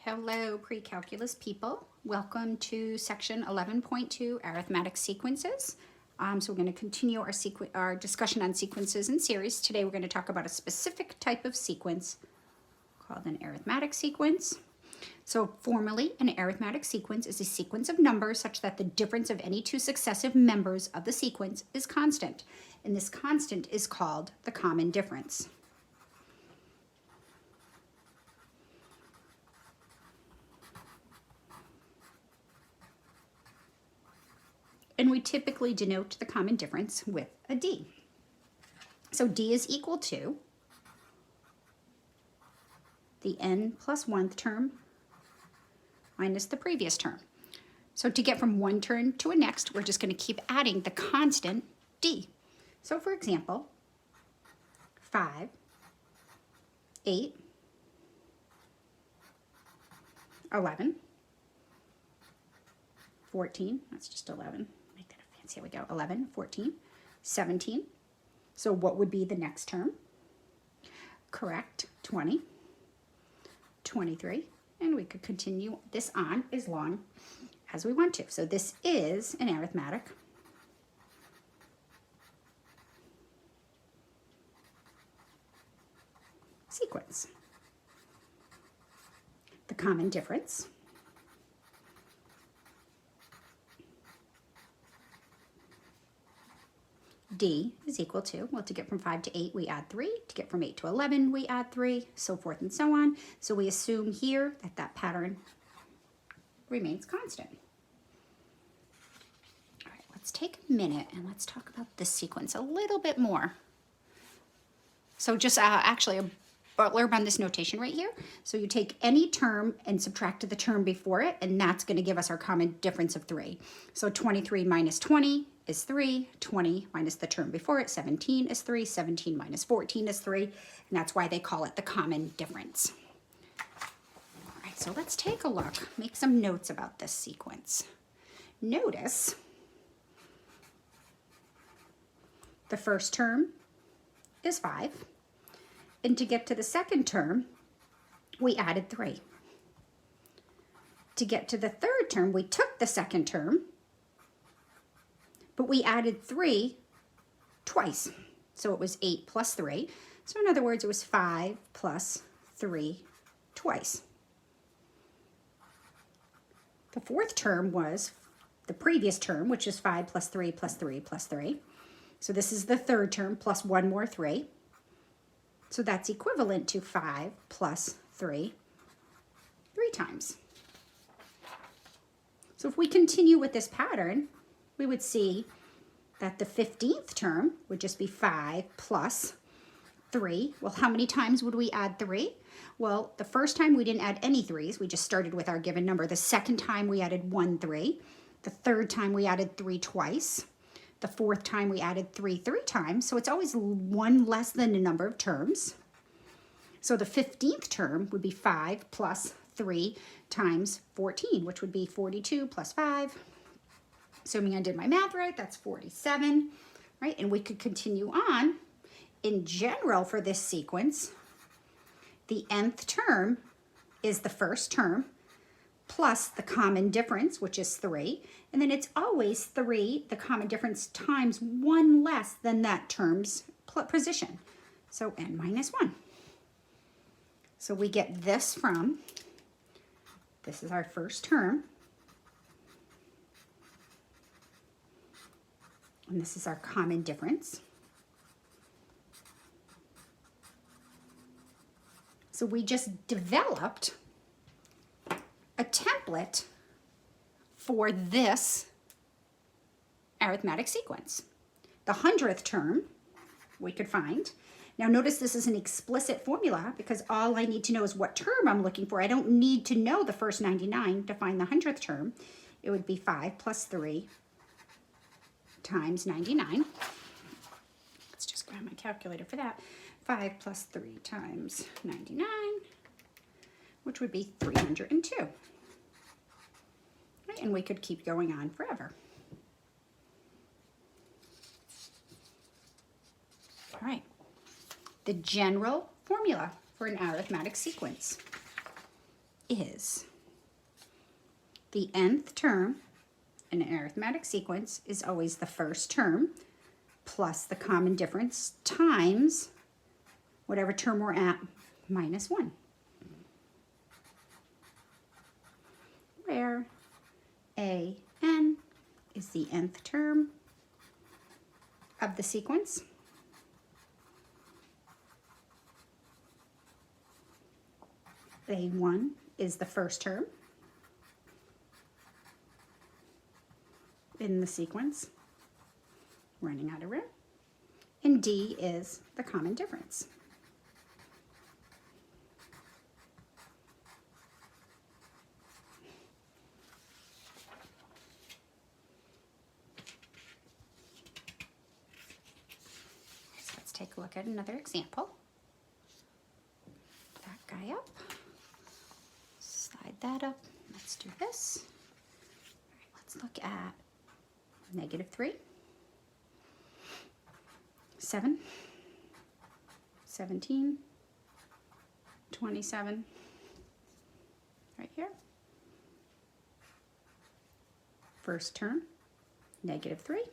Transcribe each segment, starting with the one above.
Hello, pre-calculus people. Welcome to section 11.2, arithmetic sequences. So we're going to continue our discussion on sequences and series. Today we're going to talk about a specific type of sequence called an arithmetic sequence. So formally, an arithmetic sequence is a sequence of numbers such that the difference of any two successive members of the sequence is constant. And this constant is called the common difference. And we typically denote the common difference with a D. So D is equal to the n plus 1th term minus the previous term. So to get from one term to a next, we're just going to keep adding the constant D. So for example, 5, 8, 11, 14, that's just 11. Make that a fancy, here we go, 11, 14, 17. So what would be the next term? Correct, 20, 23, and we could continue this on as long as we want to. So this is an arithmetic sequence. The common difference D is equal to, well, to get from 5 to 8, we add 3. To get from 8 to 11, we add 3, so forth and so on. So we assume here that that pattern remains constant. All right, let's take a minute and let's talk about this sequence a little bit more. So just actually a blurb on this notation right here. So you take any term and subtract the term before it, and that's going to give us our common difference of 3. So 23 minus 20 is 3, 20 minus the term before it, 17 is 3, 17 minus 14 is 3, and that's why they call it the common difference. All right, so let's take a look, make some notes about this sequence. Notice the first term is 5, and to get to the second term, we added 3. To get to the third term, we took the second term, but we added 3 twice. So it was 8 plus 3. So in other words, it was 5 plus 3 twice. The fourth term was the previous term, which is 5 plus 3 plus 3 plus 3. So this is the third term plus one more 3. So that's equivalent to 5 plus 3 times. So if we continue with this pattern, we would see that the 15th term would just be 5 plus 3. Well, how many times would we add 3? Well, the first time we didn't add any 3s. We just started with our given number. The second time we added 1 3. The third time we added 3 twice. The fourth time we added 3 times. So it's always one less than the number of terms. So the 15th term would be 5 plus 3 times 14, which would be 42 plus 5. Assuming I did my math right, that's 47, right? And we could continue on. In general, for this sequence, the nth term is the first term plus the common difference, which is 3. And then it's always 3, the common difference, times 1 less than that term's position. So n minus 1. So we get this from, this is our first term, and this is our common difference. So we just developed a template for this arithmetic sequence. The 100th term we could find. Now notice this is an explicit formula because all I need to know is what term I'm looking for. I don't need to know the first 99 to find the 100th term. It would be 5 plus 3 times 99. Let's just grab my calculator for that. 5 plus 3 times 99, which would be 302. Right, and we could keep going on forever. All right, the general formula for an arithmetic sequence. is the nth term in an arithmetic sequence is always the first term plus the common difference times whatever term we're at minus 1. Where a(n) is the nth term of the sequence. A1 is the first term in the sequence, running out of room, and D is the common difference. So let's take a look at another example. That guy up, slide that up, let's do this. All right, let's look at -3, 7, 17, 27, right here. First term, -3.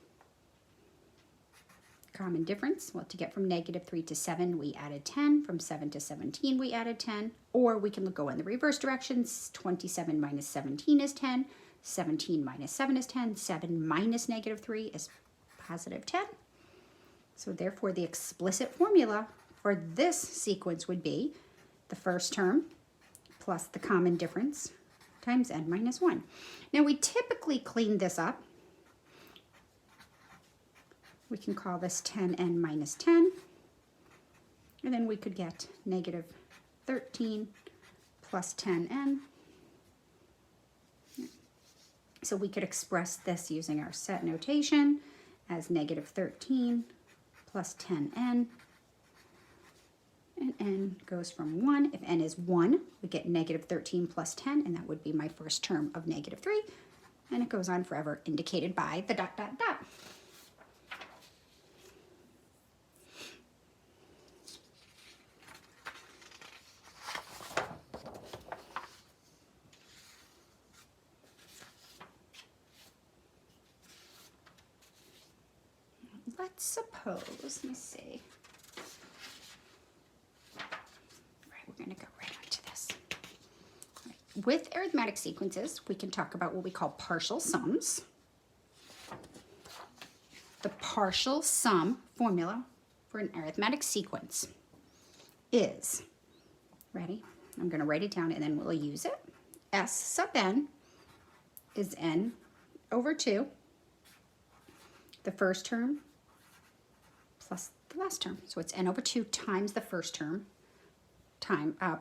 Common difference, well, to get from -3 to 7, we added 10. From 7 to 17, we added 10. Or we can go in the reverse directions. 27 minus 17 is 10. 17 minus 7 is 10. 7 minus -3 is positive 10. So therefore, the explicit formula for this sequence would be the first term plus the common difference times n minus 1. Now, we typically clean this up. We can call this 10n minus 10. And then we could get -13 plus 10n. So we could express this using our set notation as -13 plus 10n. And n goes from 1. If n is 1, we get -13 plus 10, and that would be my first term of -3. And it goes on forever, indicated by the dot, dot, dot. Let's suppose, let me see. Right, we're going to go right onto this. Right. With arithmetic sequences, we can talk about what we call partial sums. The partial sum formula for an arithmetic sequence is, ready? I'm going to write it down and then we'll use it. S sub n is n over 2, the first term plus the last term. So it's n over 2 times the first term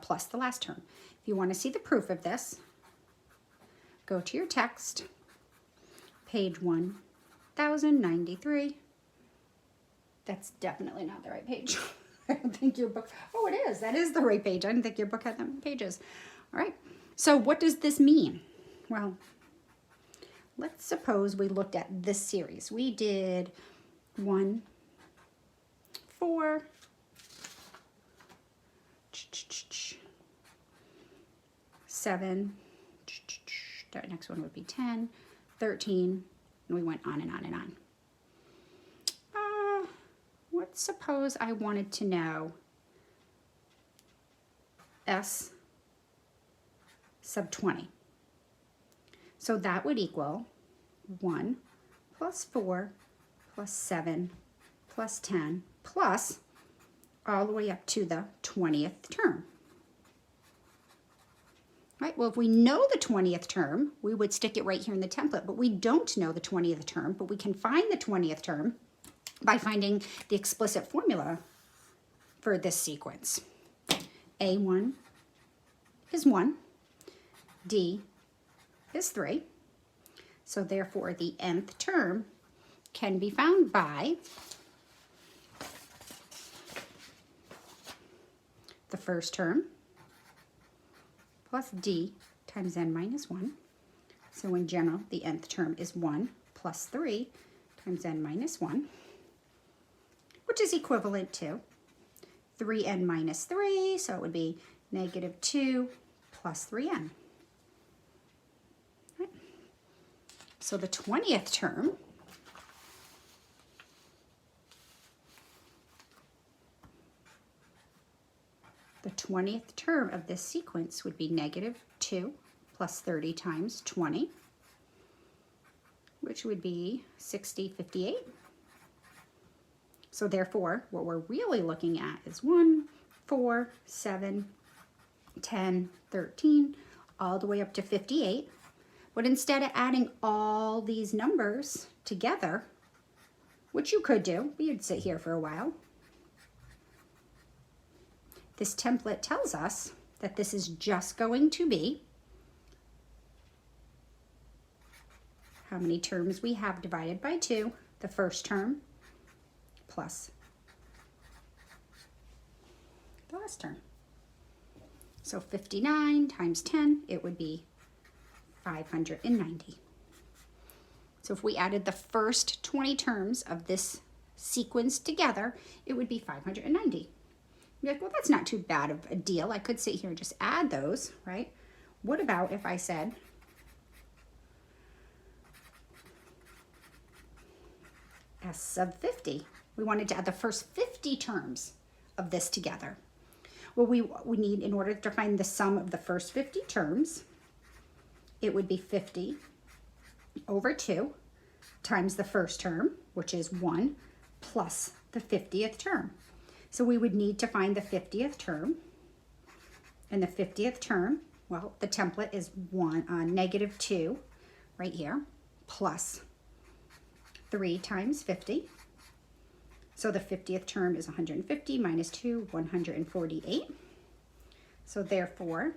plus the last term. If you want to see the proof of this, go to your text, page 1093. That's definitely not the right page. I don't think your book, oh, it is. That is the right page. I didn't think your book had that many pages. All right. So what does this mean? Well, let's suppose we looked at this series. We did 1, 4, 7, that next one would be 10, 13, and we went on and on and on. Let's suppose I wanted to know S sub 20. So that would equal 1 plus 4 plus 7 plus 10 plus all the way up to the 20th term. Right, well, if we know the 20th term, we would stick it right here in the template, but we don't know the 20th term, but we can find the 20th term by finding the explicit formula for this sequence. A1 is 1, D is 3, so therefore the nth term can be found by the first term plus D times n minus 1. So in general, the nth term is 1 plus 3 times n minus 1, which is equivalent to 3n minus 3, so it would be -2 plus 3n. Right. So the 20th term of this sequence would be negative 2 plus 30 times 20, which would be 60, 58. So therefore, what we're really looking at is 1, 4, 7, 10, 13, all the way up to 58. But instead of adding all these numbers together, which you could do, but you'd sit here for a while, this template tells us that this is just going to be how many terms we have divided by 2, the first term, plus the last term. So 59 times 10, it would be 590. So if we added the first 20 terms of this sequence together, it would be 590. You're like, well, that's not too bad of a deal. I could sit here and just add those, right? What about if I said S sub 50? We wanted to add the first 50 terms of this together. Well, we need, in order to find the sum of the first 50 terms, it would be 50 over 2 times the first term, which is 1, plus the 50th term. So we would need to find the 50th term. And the 50th term, well, the template is negative 2 right here, plus 3 times 50. So the 50th term is 150 minus 2, 148. So therefore,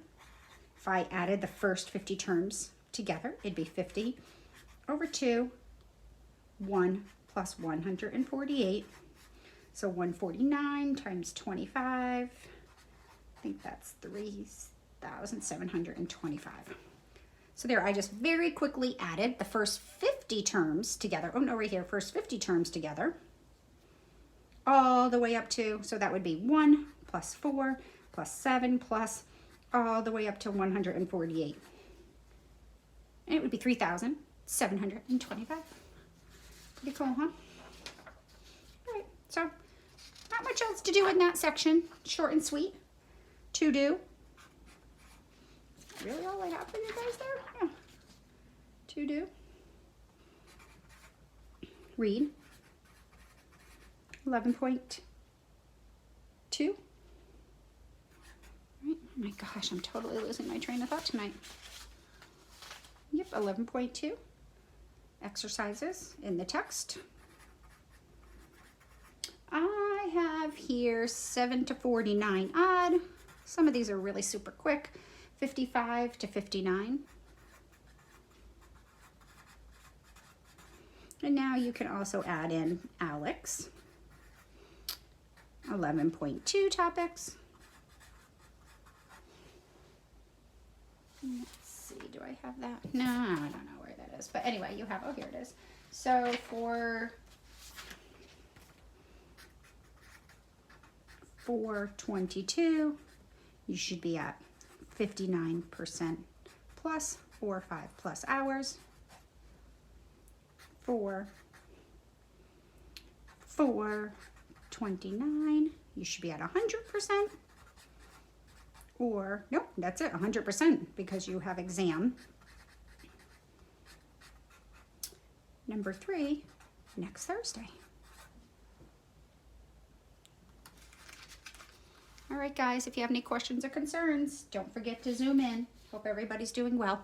if I added the first 50 terms together, it'd be 50 over 2, 1 plus 148. So 149 times 25, I think that's 3,725. So there, I just very quickly added the first 50 terms together. Oh no, right here, first 50 terms together, all the way up to, so that would be 1 plus 4 plus 7 plus all the way up to 148. And it would be 3,725. Pretty cool, huh? All right, so not much else to do in that section. Short and sweet. To do. Really all I have for you guys there? Yeah. To do. Read. 11.2. Right? Oh my gosh, I'm totally losing my train of thought tonight. Yep, 11.2. Exercises in the text. I have here 7 to 49 odd. Some of these are really super quick. 55 to 59. And now you can also add in Alex. 11.2 topics. Let's see, do I have that? No, I don't know where that is. But anyway, you have, oh, here it is. So for 422, you should be at 59% plus 4 or 5 plus hours. For 429, you should be at 100%. Or, nope, that's it, 100% because you have exam. Number 3, next Thursday. All right, guys, if you have any questions or concerns, don't forget to Zoom in. Hope everybody's doing well.